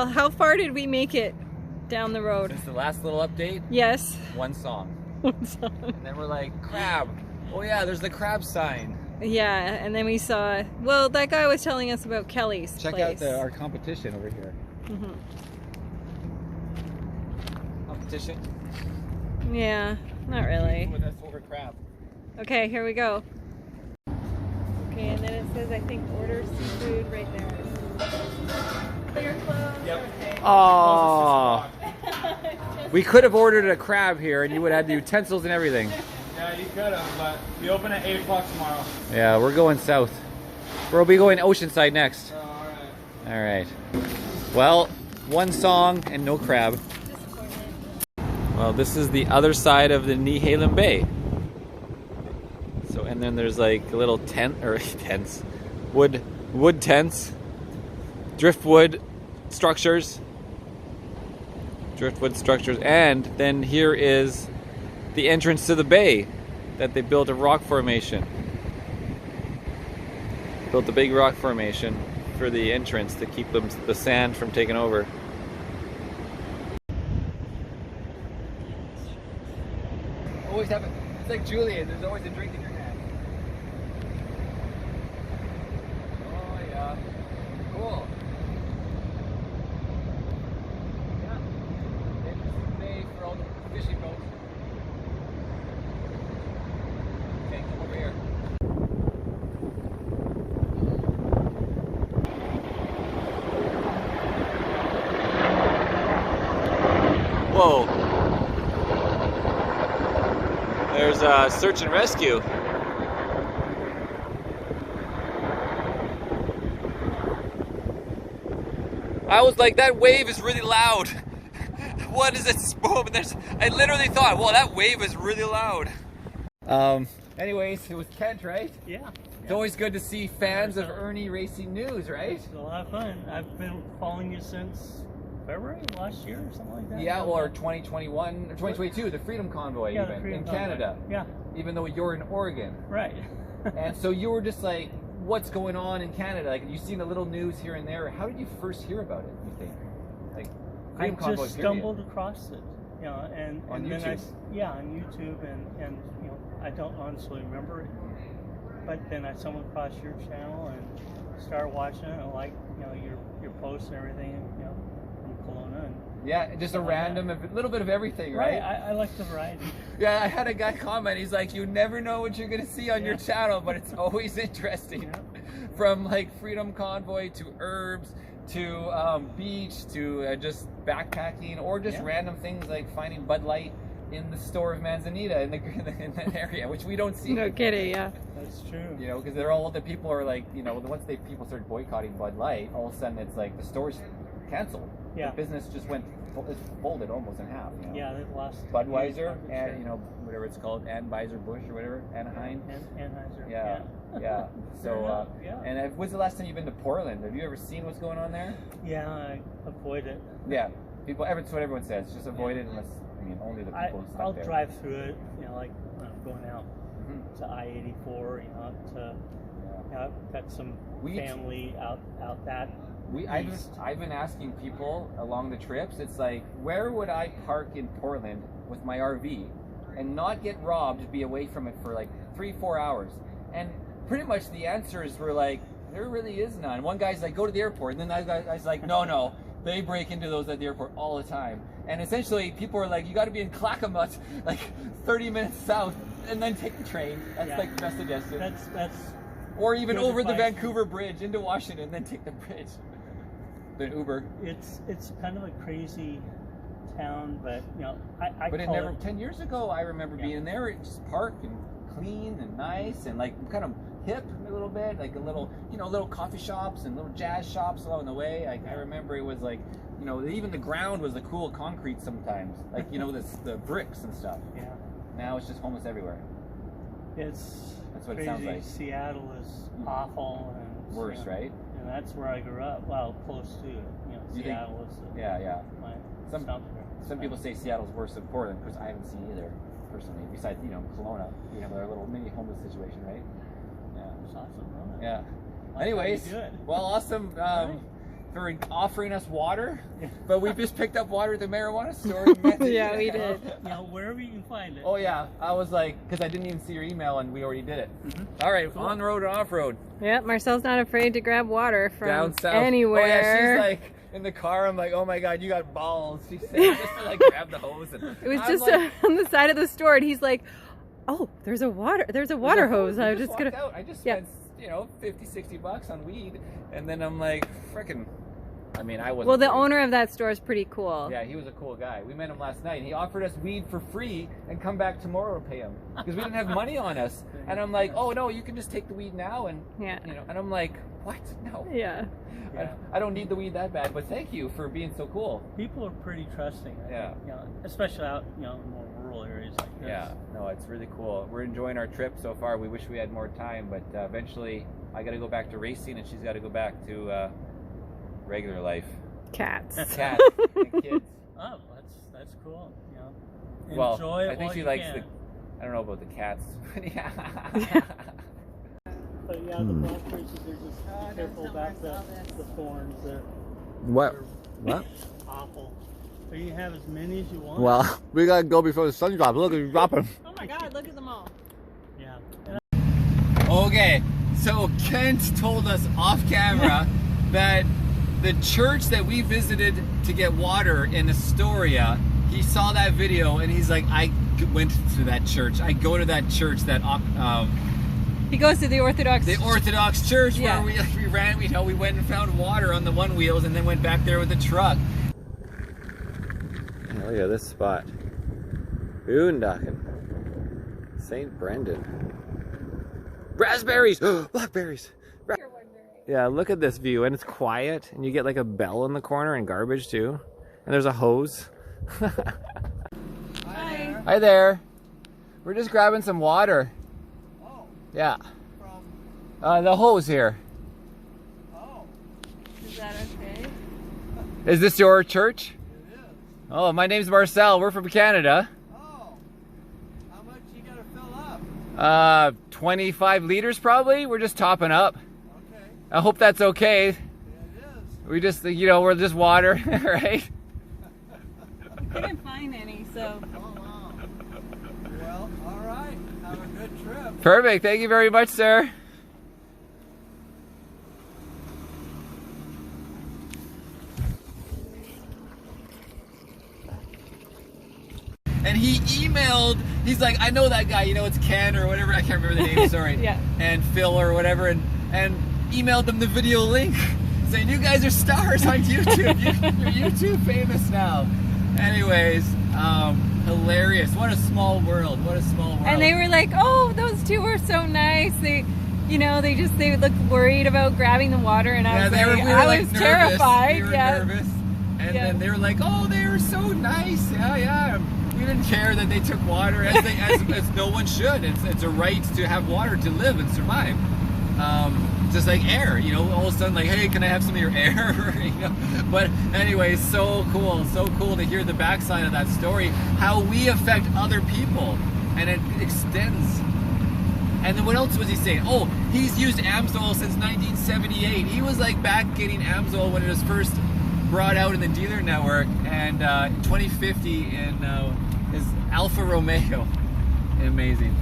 How far did we make it down the road? Since the last little update? Yes. One song. One song. And then we're like, crab. Oh yeah, there's the crab sign. Yeah, and then we saw, well, that guy was telling us about Kelly's Check place. out our competition over here. Mm-hmm. Competition? Yeah, not really. With us over crab. Okay, here we go. Okay, and then it says, I think, order seafood right there. Clear clothes. Yep. Okay. Oh. We could have ordered a crab here and you would have the utensils and everything. Yeah, you could have, but we open at 8 o'clock tomorrow. Yeah, we're going south. We'll be going Oceanside next. Alright. Alright. Well, one song and no crab. Well, this is the other side of the Nehalem Bay. So, and then there's like a little tent, or tents, wood tents, driftwood structures, and then here is the entrance to the bay that they built a rock formation. Built a big rock formation for the entrance to keep the sand from taking over. Always have it. It's like Julian. There's always a drink in your hand. Oh yeah, cool. Yeah, interesting day for all the fishing boats. Okay, come over here. Whoa. There's search and rescue. I was like, that wave is really loud. What is it? I literally thought, well, that wave is really loud. Anyways, it was Kent, right? Yeah. It's always good to see fans of Irnieracing News, right? It's a lot of fun. I've been following you since February last year or something like that. Yeah, or 2021 or 2022, the Freedom Convoy Yeah, even the Freedom in Convoy. Canada. Yeah. Even though you're in Oregon. Right. And so you were just like, what's going on in Canada? Like, you've seen a little news here and there. How did you first hear about it, you think? Like, I Freedom Convoy, just stumbled across it, you know, and on then YouTube? yeah, on YouTube, and you know, I don't honestly remember it, but then I stumbled across your channel and started watching it. I like, you know, your posts and everything, you know, from Kelowna. And yeah, just a random, a little bit of everything, right? I like the variety. Yeah, I had a guy comment, he's like, you never know what you're going to see on your channel, but it's always interesting. Yeah. From like Freedom Convoy to herbs to beach to just backpacking, or just random things like finding Bud Light in the store of Manzanita in that area, which we don't see. No kidding, yeah. That's true. You know, because they're all the people are like, you know, once people start boycotting Bud Light, all of a sudden it's like the store's canceled. Yeah. The business just it's folded almost in half. You know? Yeah, they've lost Budweiser and you know whatever it's called, Anheuser-Busch or whatever, Anaheim. Anheuser. Yeah, yeah. So, yeah. and when's the last time you've been to Portland? Have you ever seen what's going on there? Yeah, I avoid it. Yeah, that's what everyone says. Just avoid it unless, I mean, only the people stuck I'll there. drive through it, you know, like when I'm going out to I-84, you know, you know, I've got some family out that I've been asking people along the trips, it's like, where would I park in Portland with my RV and not get robbed, be away from it for like 3-4 hours? And pretty much the answers were like, there really is none. One guy's like, go to the airport, and then that guy's like, no, they break into those at the airport all the time. And essentially people are like, you got to be in Clackamas like 30 minutes south and then take the train. That's like the best suggestion. That's or even good over the advice. Vancouver Bridge into Washington, then take the bridge. Then Uber. It's kind of a crazy town, but you know, I But it call never. it, 10 years ago, I remember being there. It just parked and clean and nice and like kind of hip a little bit, like a little, you know, little coffee shops and little jazz shops along the way. I remember it was like, you know, even the ground was the cool concrete sometimes, like, you know, the bricks and stuff. Yeah. Now it's just homeless everywhere. That's what crazy. it sounds like. Seattle is awful and Worse, you know, right? And that's where I grew up. Well, close to it. You know, You think- Seattle is my Some people say Seattle's worse than Portland, because I haven't seen either personally. Besides, you know, Kelowna, we have our little mini homeless situation, right? Yeah. It's awesome. Yeah. Like Anyways, how you do it. well, awesome. for offering us water, but we just picked up water at the marijuana store. And meant to Yeah, eat we it. did. You know, wherever you can find it. Oh yeah, I was like, because I didn't even see your email and we already did it. All right, on the road and off road. Yep, Marcel's not afraid to grab water from Down south. anywhere. Oh yeah, she's like in the car. I'm like, oh my god, you got balls. She said just to like grab the hose. And It was I'm just like, on the side of the store, and he's like, "Oh, there's a water hose. We I was just walked gonna." out. I just spent, you know, $50-$60 on weed, and then I'm like, frickin'. I mean, I wasn't. Well, the free. owner of that store is pretty cool. Yeah, he was a cool guy. We met him last night, and he offered us weed for free and come back tomorrow to pay him because we didn't have money on us. And I'm like, oh no, you can just take the weed now, and Yeah. you know. And I'm like, what? No. Yeah. I don't need the weed that bad, but thank you for being so cool. People are pretty trusting. I Yeah. think, you know, especially out, you know, in more rural areas like this. Yeah, no, it's really cool. We're enjoying our trip so far. We wish we had more time, but eventually I got to go back to racing, and she's got to go back to regular life. Cats. Cats and kids. Oh, that's cool. You know, Well, enjoy it I think while she you likes can. the. I don't know about the cats. Yeah. But yeah, the blackberries, they're just careful about the thorns. They're What? What? awful. So you can have as many as you want. Well, we gotta go before the sun drops. Look, it's dropping. Oh my God! Look at them all. Yeah. Okay, so Kent told us off camera that the church that we visited to get water in Astoria, he saw that video and he's like, I went to that church. I go to that church that He goes to the Orthodox. church Yeah. where we ran. We went and found water on the one wheels and then went back there with the truck. Oh, look at this spot. Boondocking. St. Brendan. Raspberries! Blackberries! Yeah, look at this view, and it's quiet, and you get like a bell in the corner and garbage too. And there's a hose. Hi. Hi there. We're just grabbing some water. Oh, Yeah. from, The hose here. oh, Is that okay? Is this your church? it is. Oh, my name's Marcel. We're from Canada. Oh, how much you gotta fill up? 25 liters probably. We're just topping up. Okay, I hope that's okay. it is. We just, you know, we're just water, right? Couldn't find any, so. Oh, wow. Well, all right. Have a good trip. Perfect. Thank you very much, sir. And he emailed, he's like, I know that guy, you know, it's Ken or whatever, I can't remember the name, sorry. Yeah. And Phil or whatever, and emailed them the video link saying, you guys are stars on YouTube. You're YouTube famous now. Anyways, hilarious. What a small world. What a small world. And they were like, "Oh, those two were so nice." They, you know, they looked worried about grabbing the water, and I was like, we were I like was nervous. terrified. We were Yeah. nervous. And Yeah. then they were like, oh, they were so nice. Yeah. We didn't care that they took water as no one should. It's a right to have water to live and survive. Just like air, you know, all of a sudden like, hey, can I have some of your air? You know? But anyway, so cool to hear the backside of that story, how we affect other people, and it extends. And then what else was he saying? Oh, he's used Amsoil since 1978. He was like back getting Amsoil when it was first brought out in the dealer network, and 2050 in his Alfa Romeo. Amazing.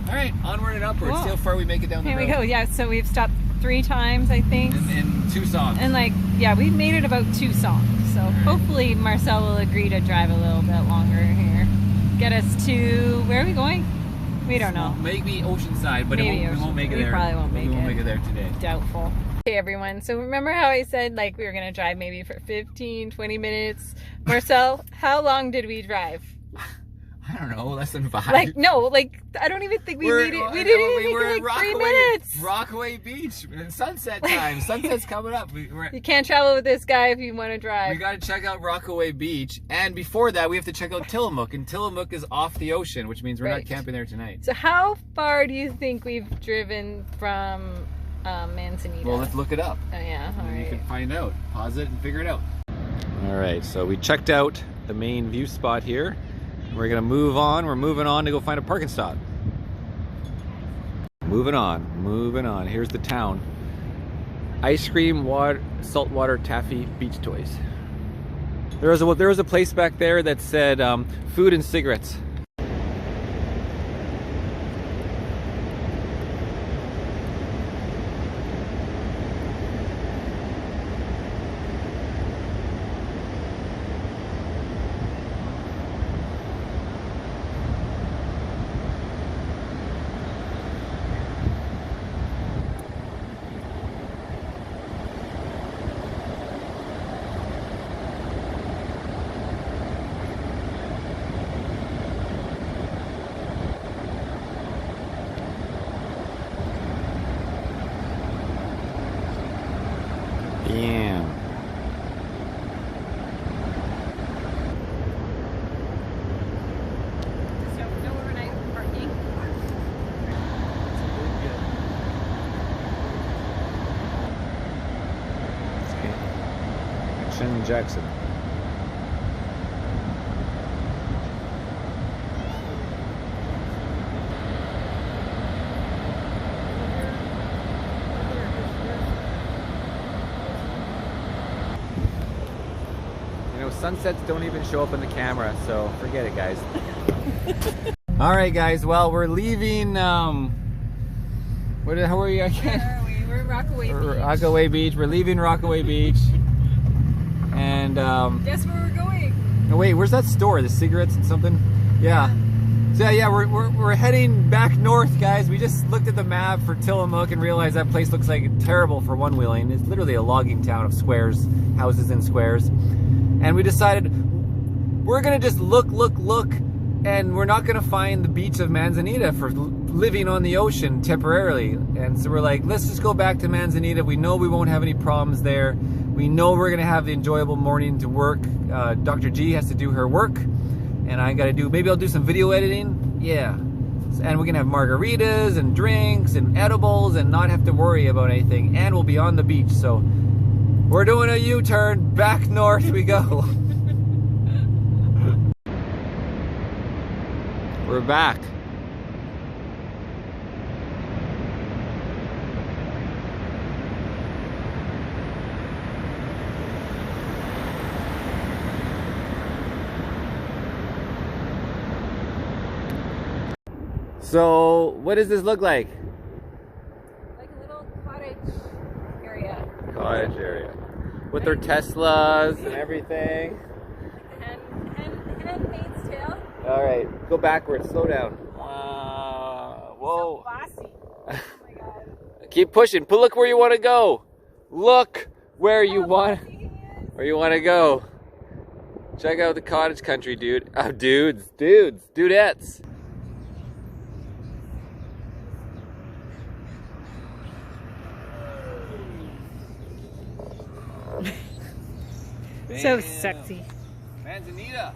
All right, onward and upward. Cool. See how far we make it down the Here road. we go. Yeah. So we've stopped 3 times, I think. In 2 songs. And like, yeah, we've made it about 2 songs. So hopefully Marcel will agree to drive a little bit longer here. Get us to, where are we going? We don't know. Maybe Oceanside, but Maybe we won't make it we there. probably won't make We won't it. make it there today. Doubtful. Hey everyone. So remember how I said like we were going to drive maybe for 15, 20 minutes? Marcel, how long did we drive? I don't know, less than 5. Like, no, like, I don't even think we made it. We didn't even make it like 3 minutes. Rockaway Beach, sunset time. Sunset's coming up. You can't travel with this guy if you want to drive. We got to check out Rockaway Beach, and before that, we have to check out Tillamook, and Tillamook is off the ocean, which means we're not Right. camping there tonight. So how far do you think we've driven from Manzanita? Well, let's look it up. Oh yeah, all And you right. can find out. Pause it and figure it out. All right, so we checked out the main view spot here. We're gonna move on. We're moving on to go find a parking spot. Moving on. Here's the town. ice cream, water, saltwater taffy, beach toys. There was a place back there that said food and cigarettes. Damn. So no overnight parking. Shin Jackson. You know, sunsets don't even show up in the camera, so forget it, guys. All right, guys. Well, we're leaving. How are you again? Where are we? We're in Rockaway Beach. Rockaway Beach. We're leaving Rockaway Beach. And Guess where we're going? oh wait, where's that store? The cigarettes and something? Yeah. So yeah, we're heading back north, guys. We just looked at the map for Tillamook and realized that place looks like terrible for one wheeling. It's literally a logging town of squares, houses in squares. And we decided we're gonna just look, and we're not gonna find the beach of Manzanita for living on the ocean temporarily. And so we're like, let's just go back to Manzanita. We know we won't have any problems there. We know we're gonna have the enjoyable morning to work. Dr. G has to do her work, and I gotta do, maybe I'll do some video editing. Yeah. And we're gonna have margaritas and drinks and edibles and not have to worry about anything. And we'll be on the beach. So we're doing a U-turn, back north we go. We're back. So, what does this look like? Like a little cottage area. Cottage area. With their Teslas and everything. Like the handmaid's tale. Alright, go backwards, slow down. Whoa. So bossy. Oh my god. Keep pushing. Look where you want to go. Look where you want to go. Check out the cottage country, dude. Oh, dudettes. So sexy. Manzanita.